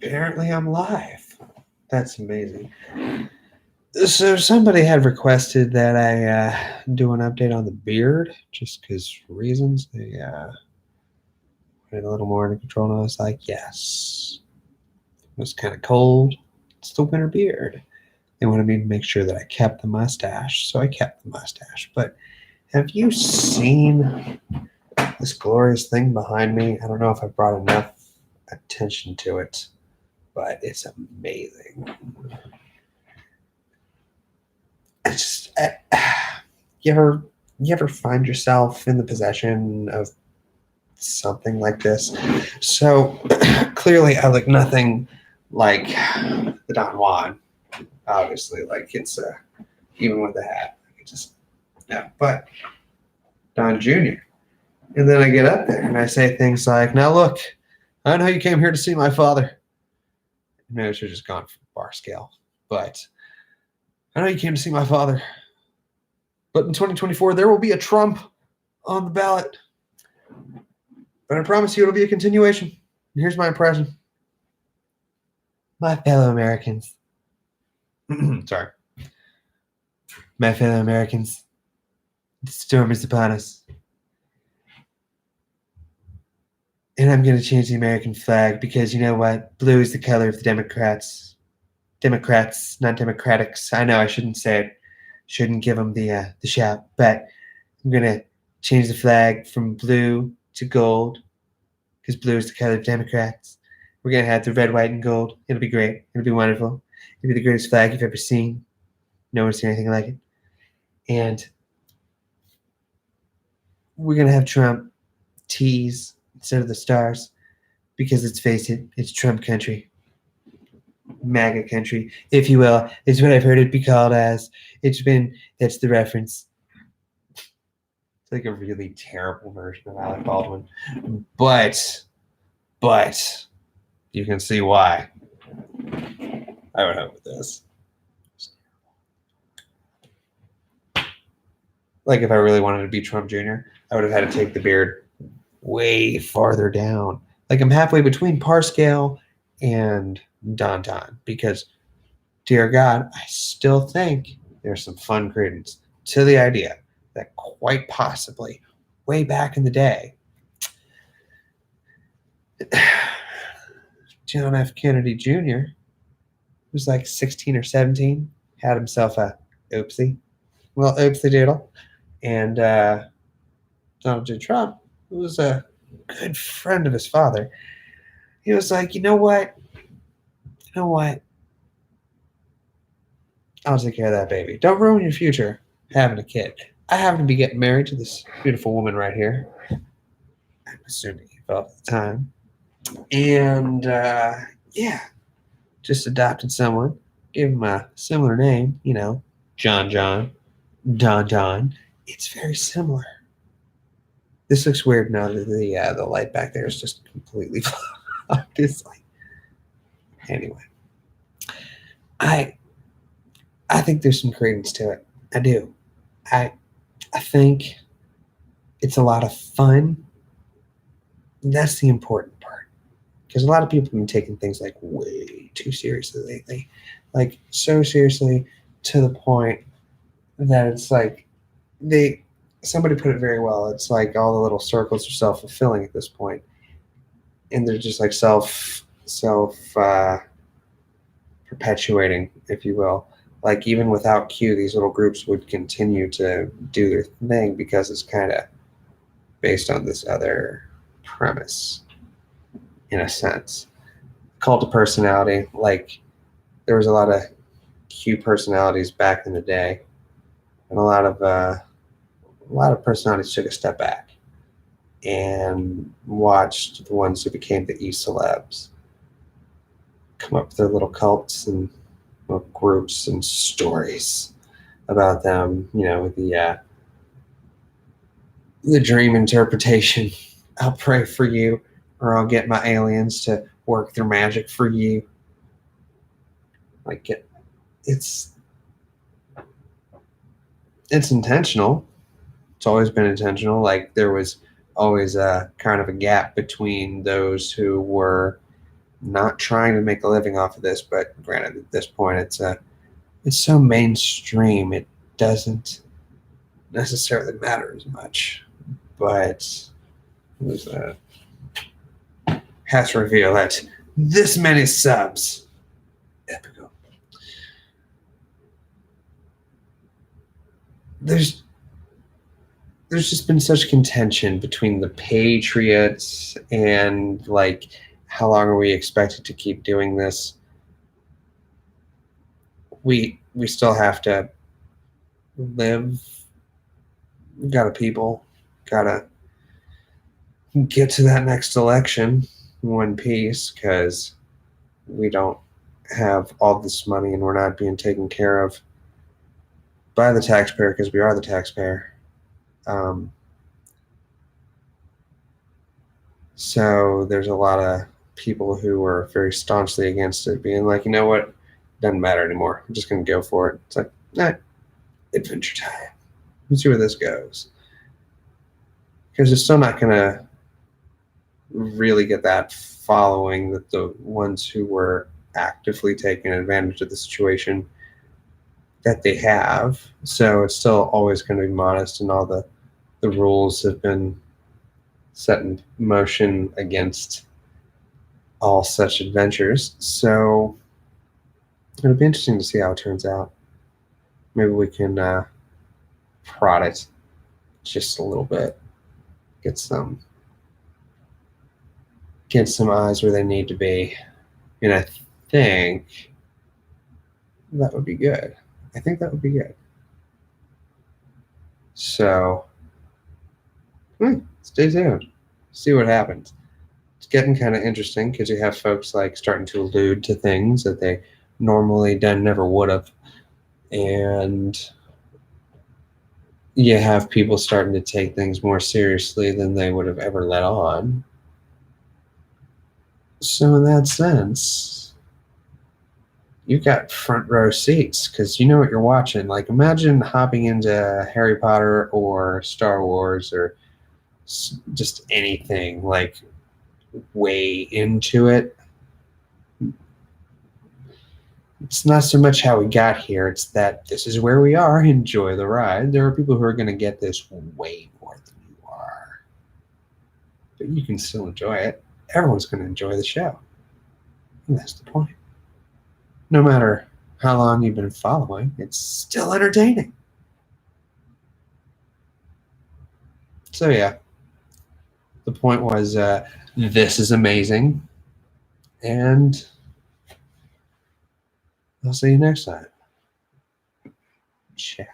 Apparently I'm live. That's amazing. So somebody had requested that I do an update on the beard, just because reasons. They wanted a little more under control, and I was like, yes. It was kind of cold. It's the winter beard. They wanted me to make sure that I kept the mustache, so I kept the mustache. But have you seen this glorious thing behind me? I don't know if I've brought enough attention to it, but it's amazing. It's just, you ever find yourself in the possession of something like this? So clearly, I look nothing like the Don Juan. Obviously, like it's even with the hat, it just yeah. But Don Jr. And then I get up there and I say things like, "Now look, I know you came here to see my father." Maybe I should have just gone for bar scale, but I know you came to see my father. But in 2024, there will be a Trump on the ballot. But I promise you it'll be a continuation. And here's my impression. My fellow Americans. Sorry. My fellow Americans. The storm is upon us. And I'm going to change the American flag because you know what? Blue is the color of the Democrats. Democrats, not Democratics. I know I shouldn't say it. Shouldn't give them the shout. But I'm going to change the flag from blue to gold because blue is the color of Democrats. We're going to have the red, white, and gold. It'll be great. It'll be wonderful. It'll be the greatest flag you've ever seen. No one's seen anything like it. And we're going to have Trump T's instead of the stars because let's face it, it's Trump country. MAGA country, if you will, is what I've heard it be called as. That's the reference. It's like a really terrible version of Alec Baldwin. But you can see why I would hope with this. Like if I really wanted to be Trump Jr., I would have had to take the beard way farther down. Like I'm halfway between Parscale and Don because, dear God, I still think there's some fun credence to the idea that quite possibly, way back in the day, John F. Kennedy Jr., was like 16 or 17, had himself a oopsie doodle, and Donald J. Trump, who was a good friend of his father, he was like, you know what? I'll take care of that baby. Don't ruin your future having a kid. I happen to be getting married to this beautiful woman right here. I'm assuming he felt at the time. And yeah, just adopted someone, gave him a similar name, John, Don. It's very similar. This looks weird now that the light back there is just completely obviously. Anyway, I think there's some credence to it. I do. I think it's a lot of fun. That's the important part. Because a lot of people have been taking things like way too seriously lately. Like so seriously to the point that it's like somebody put it very well. It's like all the little circles are self-fulfilling at this point. And they're just like self perpetuating, if you will. Like even without Q, these little groups would continue to do their thing because it's kind of based on this other premise, in a sense. Cult of personality, like there was a lot of Q personalities back in the day, and a lot of personalities took a step back and watched the ones who became the E-celebs come up with their little cults and groups and stories about them, with the dream interpretation. I'll pray for you, or I'll get my aliens to work their magic for you. Like it's intentional. It's always been intentional. Like there was always a kind of a gap between those who were not trying to make a living off of this, but granted, at this point, it's so mainstream, it doesn't necessarily matter as much. But it was has to reveal that this many subs. Epical. There's just been such contention between the Patriots and like how long are we expected to keep doing this? We still have to live. We gotta people. Gotta get to that next election in one piece because we don't have all this money and we're not being taken care of by the taxpayer because we are the taxpayer. So there's a lot of people who are very staunchly against it, being like, you know what, it doesn't matter anymore. I'm just going to go for it. It's like, adventure time. Let's see where this goes. Because it's still not going to really get that following that the ones who were actively taking advantage of the situation that they have. So it's still always going to be modest, and all the rules have been set in motion against all such adventures. So it'll be interesting to see how it turns out. Maybe we can prod it just a little bit, get some eyes where they need to be, and I think that would be good. I think that would be good. So stay tuned, see what happens. It's getting kind of interesting because you have folks like starting to allude to things that they normally never would have, and you have people starting to take things more seriously than they would have ever let on. So in that sense, you've got front row seats because you know what you're watching. Like, imagine hopping into Harry Potter or Star Wars or just anything, like way into it. It's not so much how we got here, it's that this is where we are. Enjoy the ride. There are people who are going to get this way more than you are, but you can still enjoy it. Everyone's going to enjoy the show, and that's the point. No matter how long you've been following, it's still entertaining. So yeah, the point was this is amazing, and I'll see you next time. Ciao.